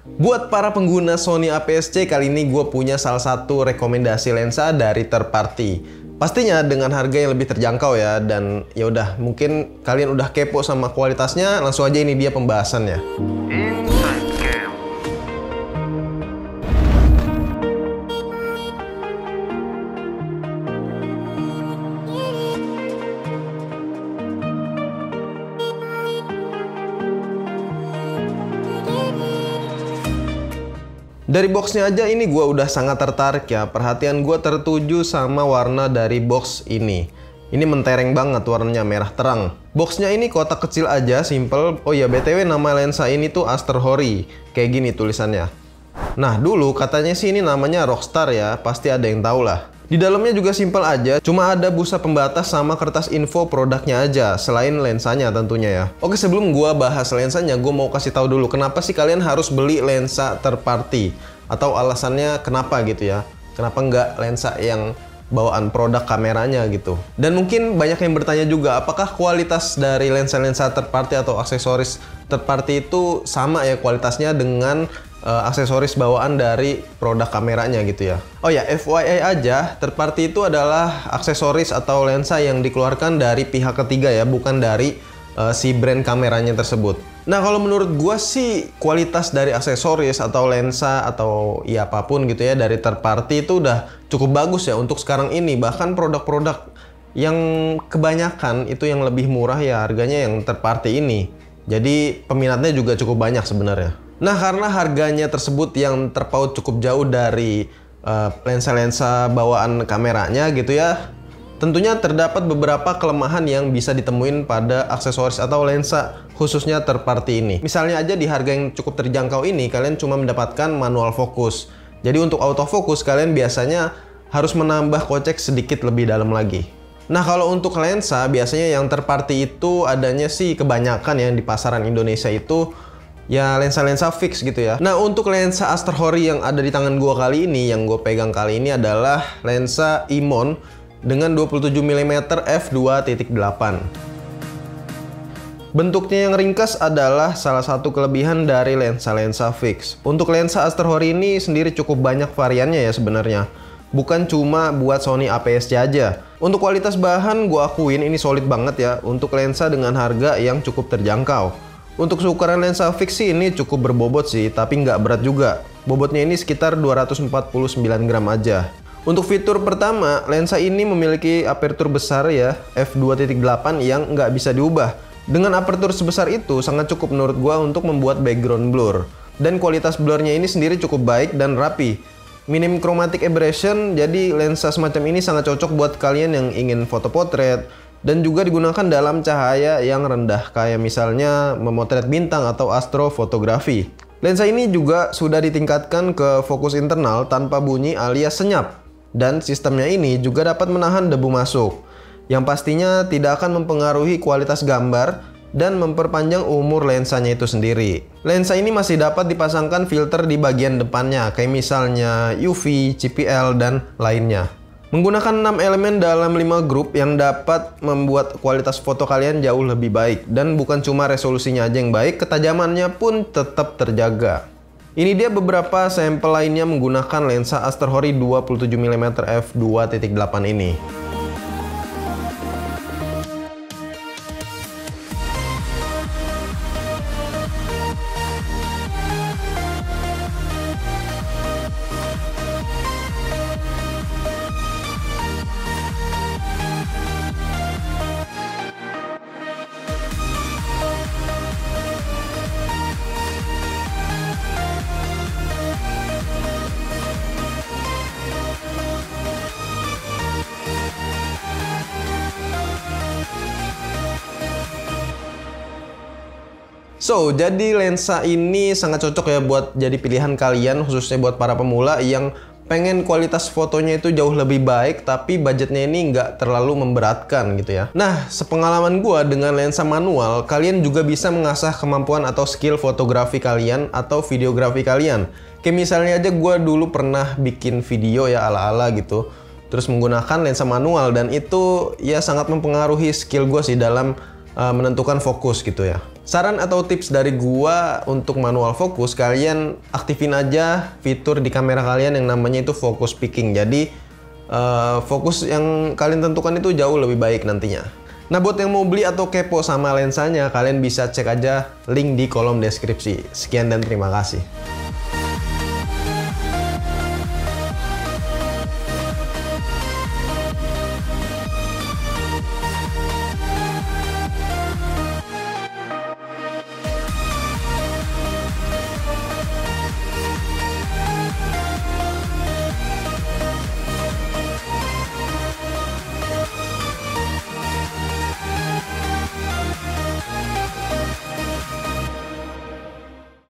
Buat para pengguna Sony APS-C, kali ini gue punya salah satu rekomendasi lensa dari third party. Pastinya dengan harga yang lebih terjangkau ya, dan ya udah, mungkin kalian udah kepo sama kualitasnya, langsung aja ini dia pembahasannya. Dari boxnya aja ini gue udah sangat tertarik ya. Perhatian gue tertuju sama warna dari box ini. Ini mentereng banget, warnanya merah terang. Boxnya ini kotak kecil aja, simple. Oh ya, BTW nama lensa ini tuh Aster Horii. Kayak gini tulisannya. Nah, dulu katanya sih ini namanya Rockstar ya. Pasti ada yang tahu lah. Di dalamnya juga simple aja, cuma ada busa pembatas sama kertas info produknya aja, selain lensanya tentunya ya. Oke, sebelum gua bahas lensanya, gua mau kasih tahu dulu kenapa sih kalian harus beli lensa third party, atau alasannya kenapa gitu ya. Kenapa nggak lensa yang bawaan produk kameranya gitu. Dan mungkin banyak yang bertanya juga, apakah kualitas dari lensa-lensa third party atau aksesoris third party itu sama ya kualitasnya dengan aksesoris bawaan dari produk kameranya gitu ya. Oh ya, FYI aja, third party itu adalah aksesoris atau lensa yang dikeluarkan dari pihak ketiga ya, bukan dari si brand kameranya tersebut. Nah, kalau menurut gua sih kualitas dari aksesoris atau lensa atau ya apapun gitu ya dari third party itu udah cukup bagus ya untuk sekarang ini. Bahkan produk-produk yang kebanyakan itu yang lebih murah ya harganya yang third party ini. Jadi peminatnya juga cukup banyak sebenarnya. Nah, karena harganya tersebut yang terpaut cukup jauh dari lensa-lensa bawaan kameranya gitu ya, tentunya terdapat beberapa kelemahan yang bisa ditemuin pada aksesoris atau lensa khususnya third party ini. Misalnya aja di harga yang cukup terjangkau ini, kalian cuma mendapatkan manual fokus. Jadi untuk autofocus kalian biasanya harus menambah kocek sedikit lebih dalam lagi. Nah, kalau untuk lensa biasanya yang third party itu adanya sih kebanyakan yang di pasaran Indonesia itu ya lensa-lensa fix gitu ya. Nah, untuk lensa Aster Horii yang ada di tangan gua kali ini, yang gue pegang kali ini adalah lensa Imon dengan 27 mm f2.8. Bentuknya yang ringkas adalah salah satu kelebihan dari lensa-lensa fix. Untuk lensa Aster Horii ini sendiri cukup banyak variannya ya sebenarnya. Bukan cuma buat Sony APS-C aja. Untuk kualitas bahan gue akuin ini solid banget ya untuk lensa dengan harga yang cukup terjangkau. Untuk seukuran lensa fix sih ini cukup berbobot sih, tapi nggak berat juga. Bobotnya ini sekitar 249 gram aja. Untuk fitur pertama, lensa ini memiliki aperture besar ya, f2.8 yang nggak bisa diubah. Dengan aperture sebesar itu sangat cukup menurut gua untuk membuat background blur. Dan kualitas blurnya ini sendiri cukup baik dan rapi. Minim chromatic aberration, jadi lensa semacam ini sangat cocok buat kalian yang ingin foto potret. Dan juga digunakan dalam cahaya yang rendah, kayak misalnya memotret bintang atau astrofotografi. Lensa ini juga sudah ditingkatkan ke fokus internal tanpa bunyi alias senyap. Dan sistemnya ini juga dapat menahan debu masuk, yang pastinya tidak akan mempengaruhi kualitas gambar dan memperpanjang umur lensanya itu sendiri. Lensa ini masih dapat dipasangkan filter di bagian depannya, kayak misalnya UV, CPL, dan lainnya. Menggunakan 6 elemen dalam 5 grup yang dapat membuat kualitas foto kalian jauh lebih baik. Dan bukan cuma resolusinya aja yang baik, ketajamannya pun tetap terjaga. Ini dia beberapa sampel lainnya menggunakan lensa Aster Horii 27 mm f2.8 ini. So, jadi lensa ini sangat cocok ya buat jadi pilihan kalian, khususnya buat para pemula yang pengen kualitas fotonya itu jauh lebih baik, tapi budgetnya ini nggak terlalu memberatkan gitu ya. Nah, sepengalaman gua dengan lensa manual, kalian juga bisa mengasah kemampuan atau skill fotografi kalian atau videografi kalian. Kayak misalnya aja gua dulu pernah bikin video ya ala-ala gitu, terus menggunakan lensa manual, dan itu ya sangat mempengaruhi skill gua sih dalam menentukan fokus gitu ya. Saran atau tips dari gua untuk manual fokus, kalian aktifin aja fitur di kamera kalian yang namanya itu focus picking. Jadi fokus yang kalian tentukan itu jauh lebih baik nantinya. Nah, buat yang mau beli atau kepo sama lensanya, kalian bisa cek aja link di kolom deskripsi. Sekian dan terima kasih.